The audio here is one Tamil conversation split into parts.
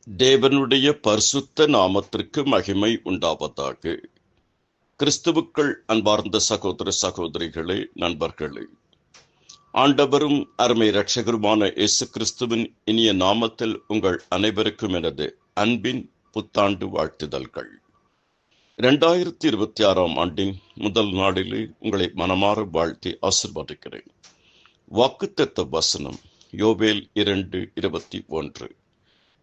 தேவனுடைய பரிசுத்த நாமத்திற்கு மகிமை உண்டாவதாக. கிறிஸ்துவுக்குள் அன்பார்ந்த சகோதர சகோதரிகளே, நண்பர்களே, ஆண்டவரும் அருமை இரட்சகருமான இயேசு கிறிஸ்துவின் இனிய நாமத்தில் உங்கள் அனைவருக்கும் எனது அன்பின் புத்தாண்டு வாழ்த்துதல்கள். 2026 ஆண்டின் முதல் நாளிலே உங்களை மனமாற வாழ்த்தி ஆசீர்வதிக்கிறேன். வாக்குத்தத்த வசனம் யோவேல் 2:21.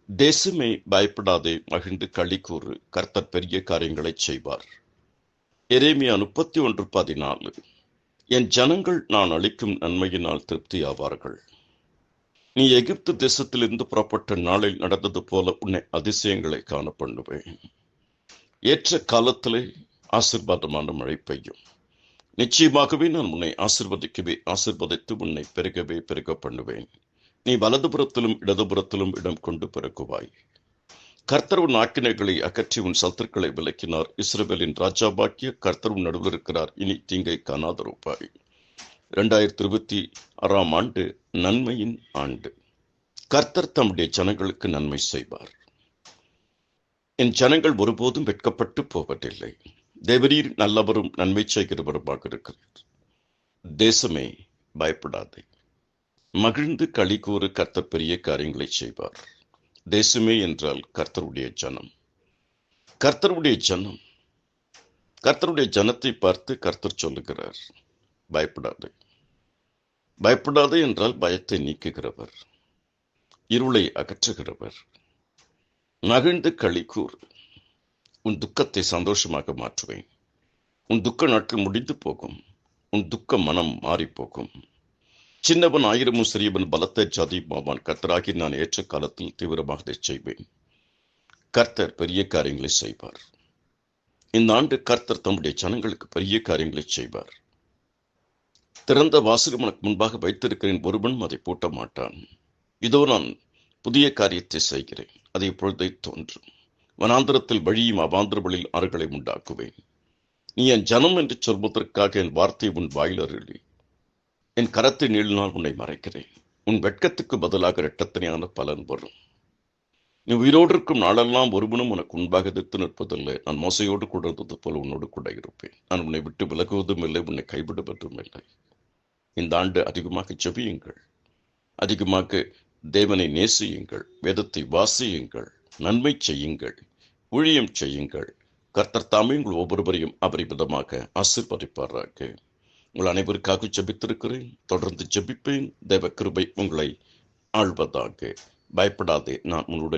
தேசமே பயப்படாதே, மகிழ்ந்து களி கூறு, கர்த்தர் பெரிய காரியங்களை செய்வார். எரேமியா 31:14. என் ஜனங்கள் நான் அளிக்கும் நன்மையினால் திருப்தியாவார்கள். நீ எகிப்து தேசத்திலிருந்து புறப்பட்ட நாளில் நடந்தது போல உன்னை அதிசயங்களை காண பண்ணுவேன். ஏற்ற காலத்திலே ஆசீர்வாதமான மழை பெய்யும். நிச்சயமாகவே நான் உன்னை ஆசீர்வதித்து உன்னை பெருக பண்ணுவேன். நீ வலதுபுறத்திலும் இடதுபுறத்திலும் இடம் கொண்டு பெருகுவாய். கர்த்தர் உன் ஆக்கினைகளை அகற்றி உன் சத்துருக்களை விலக்கினார். இஸ்ரவேலின் ராஜாவாக்கிய கர்த்தர் உன் நடுவில் இருக்கிறார். இனி தீங்கை காணாதிருப்பாய். 2026 ஆண்டு நன்மையின் ஆண்டு. கர்த்தர் தம்முடைய ஜனங்களுக்கு நன்மை செய்வார். என் ஜனங்கள் ஒருபோதும் வெட்கப்பட்டு போவதில்லை. தேவரீர் நல்லவரும் நன்மை செய்கிறவருமாக இருக்கிறார். தேசமே பயப்படாதே, மகிழ்ந்து களி கூறு, கர்த்தர் பெரிய காரியங்களை செய்வார். தேசமே என்றால் கர்த்தருடைய ஜனம். கர்த்தருடைய ஜனத்தை பார்த்து கர்த்தர் சொல்லுகிறார், பயப்படாதே. பயப்படாதே என்றால் பயத்தை நீக்குகிறவர், இருளை அகற்றுகிறவர். மகிழ்ந்து களி கூறு, உன் துக்கத்தை சந்தோஷமாக மாற்றுவேன். உன் துக்க நாட்கள் முடிந்து போகும். உன் துக்க மனம் மாறி போகும். சின்னவன் ஆயிரமும் சிறியவன் பலத்த ஜாதியுமாவான். கர்த்தராகி நான் ஏற்ற காலத்தில் தீவிரமாக செய்வேன். கர்த்தர் பெரிய காரியங்களை செய்வார். இந்த ஆண்டு கர்த்தர் தம்முடைய ஜனங்களுக்கு பெரிய காரியங்களை செய்வார். திறந்த வாசகம் எனக்கு முன்பாக வைத்திருக்கிறேன், ஒருவனும் அதை பூட்ட மாட்டான். இதோ நான் புதிய காரியத்தை செய்கிறேன், அதை இப்பொழுதே தோன்றும். வனாந்திரத்தில் வழியும் அவாந்திரவழியில் ஆறுகளை உண்டாக்குவேன். நீ என் ஜனம் என்று சொல்வதற்காக என் வார்த்தை உன் வாயில் அருளி என் கரத்தை நீளினால் உன்னை மறைக்கிறேன். உன் வெட்கத்துக்கு பதிலாக இரட்டத்தனையான பலன் வரும். நீ உயிரோடு இருக்கும் நாளெல்லாம் ஒருவனும் உனக்கு முன்பாக எதிர்த்து நிற்பதில்லை. நான் மோசையோடு கூட இருந்தது போல உன்னோடு கூட இருப்பேன். நான் உன்னை விட்டு விலகுவதும் இல்லை, உன்னை கைவிடுவதும் இல்லை. இந்த ஆண்டு அதிகமாக ஜெபியுங்கள், அதிகமாக தேவனை நேசியுங்கள், வேதத்தை வாசியுங்கள், நன்மை செய்யுங்கள், ஊழியம் செய்யுங்கள். கர்த்தர் தாமே உங்கள் ஒவ்வொருவரையும் அபரிமிதமாக ஆசீர்வதிப்பாராக. உங்கள் அனைவருக்காக ஜெபித்திருக்கிறேன், தொடர்ந்து ஜெபிப்பேன். தேவ கிருபை உங்களை ஆள்வதாக. பயப்படாதே, நான் உன்னுடன்